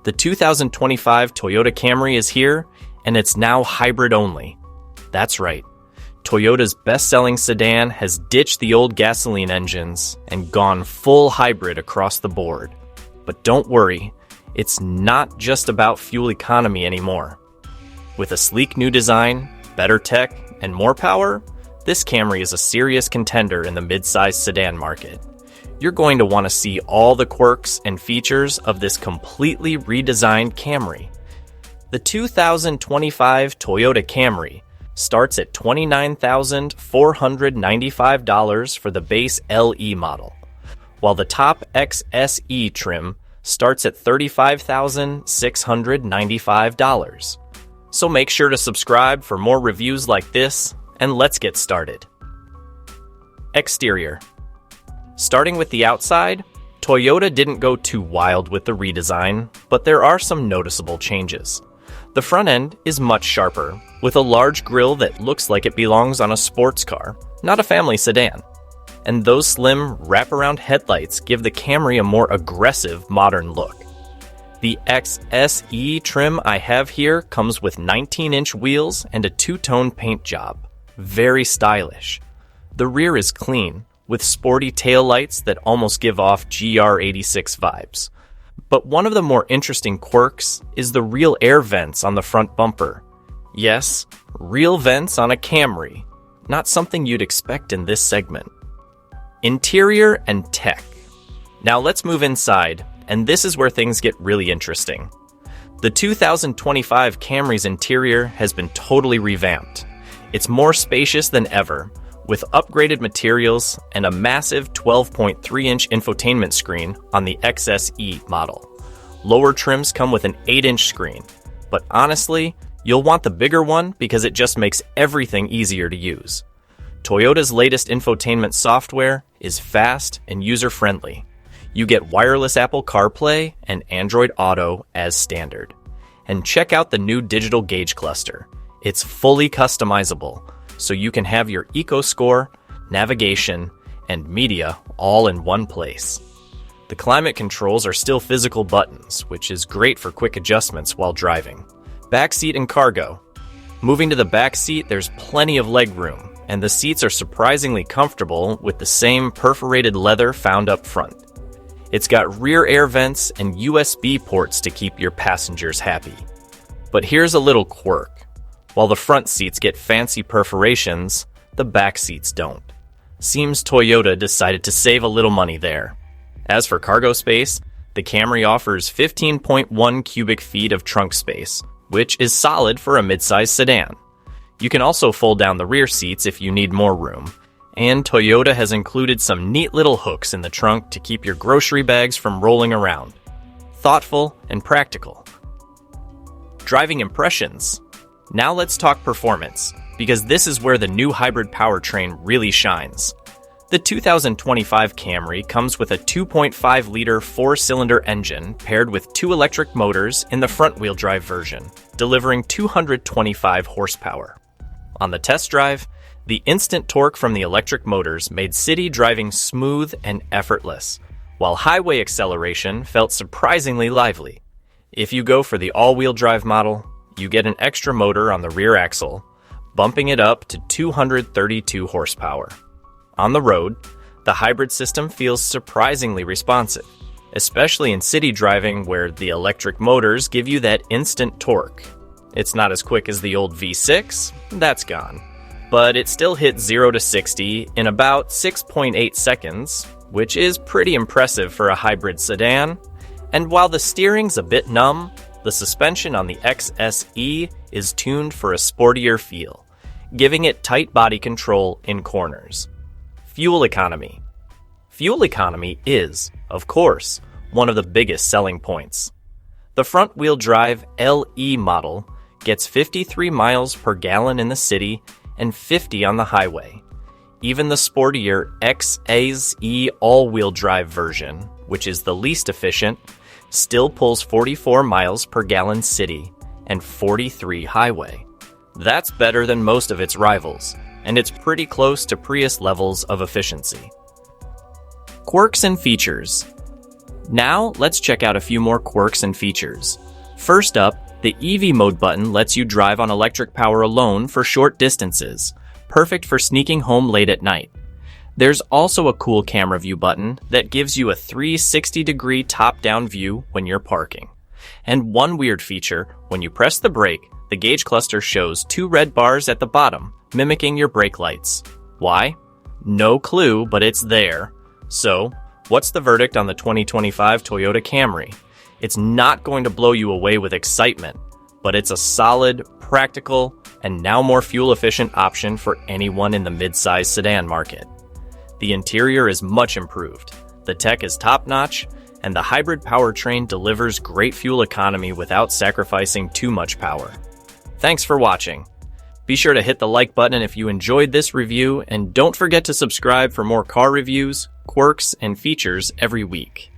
The 2025 Toyota Camry is here, and it's now hybrid only. That's right. Toyota's best-selling sedan has ditched the old gasoline engines and gone full hybrid across the board. But don't worry, it's not just about fuel economy anymore. With a sleek new design, better tech, and more power, this Camry is a serious contender in the midsize sedan market. You're going to want to see all the quirks and features of this completely redesigned Camry. The 2025 Toyota Camry starts at $29,495 for the base LE model, while the top XSE trim starts at $35,695. So make sure to subscribe for more reviews like this, and let's get started. Exterior. Starting with the outside, Toyota didn't go too wild with the redesign, but there are some noticeable changes. The front end is much sharper, with a large grille that looks like it belongs on a sports car, not a family sedan. And those slim, wraparound headlights give the Camry a more aggressive, modern look. The XSE trim I have here comes with 19-inch wheels and a two-tone paint job. Very stylish. The rear is clean, with sporty taillights that almost give off GR86 vibes. But one of the more interesting quirks is the real air vents on the front bumper. Yes, real vents on a Camry, not something you'd expect in this segment. Interior and tech. Now let's move inside, and this is where things get really interesting. The 2025 Camry's interior has been totally revamped. It's more spacious than ever, with upgraded materials and a massive 12.3-inch infotainment screen on the XSE model. Lower trims come with an 8-inch screen, but honestly, you'll want the bigger one because it just makes everything easier to use. Toyota's latest infotainment software is fast and user-friendly. You get wireless Apple CarPlay and Android Auto as standard. And check out the new digital gauge cluster. It's fully customizable, so you can have your eco score, navigation, and media all in one place. The climate controls are still physical buttons, which is great for quick adjustments while driving. Backseat and cargo. Moving to the back seat, there's plenty of leg room, and the seats are surprisingly comfortable with the same perforated leather found up front. It's got rear air vents and USB ports to keep your passengers happy. But here's a little quirk. While the front seats get fancy perforations, the back seats don't. Seems Toyota decided to save a little money there. As for cargo space, the Camry offers 15.1 cubic feet of trunk space, which is solid for a midsize sedan. You can also fold down the rear seats if you need more room, and Toyota has included some neat little hooks in the trunk to keep your grocery bags from rolling around. Thoughtful and practical. Driving impressions. Now let's talk performance, because this is where the new hybrid powertrain really shines. The 2025 Camry comes with a 2.5-liter four-cylinder engine paired with two electric motors in the front-wheel drive version, delivering 225 horsepower. On the test drive, the instant torque from the electric motors made city driving smooth and effortless, while highway acceleration felt surprisingly lively. If you go for the all-wheel drive model, you get an extra motor on the rear axle, bumping it up to 232 horsepower. On the road, the hybrid system feels surprisingly responsive, especially in city driving where the electric motors give you that instant torque. It's not as quick as the old V6, that's gone, but it still hits 0 to 60 in about 6.8 seconds, which is pretty impressive for a hybrid sedan. And while the steering's a bit numb, the suspension on the XSE is tuned for a sportier feel, giving it tight body control in corners. Fuel economy. Fuel economy is, of course, one of the biggest selling points. The front-wheel drive LE model gets 53 miles per gallon in the city and 50 on the highway. Even the sportier XSE all-wheel drive version, which is the least efficient, still pulls 44 miles per gallon city and 43 highway. That's better than most of its rivals, and it's pretty close to Prius levels of efficiency. Quirks and features. Now, let's check out a few more quirks and features. First up, the EV mode button lets you drive on electric power alone for short distances, perfect for sneaking home late at night. There's also a cool camera view button that gives you a 360-degree top-down view when you're parking. And one weird feature, when you press the brake, the gauge cluster shows 2 red bars at the bottom, mimicking your brake lights. Why? No clue, but it's there. So, what's the verdict on the 2025 Toyota Camry? It's not going to blow you away with excitement, but it's a solid, practical, and now more fuel-efficient option for anyone in the midsize sedan market. The interior is much improved, the tech is top-notch, and the hybrid powertrain delivers great fuel economy without sacrificing too much power. Thanks for watching. Be sure to hit the like button if you enjoyed this review, and don't forget to subscribe for more car reviews, quirks, and features every week.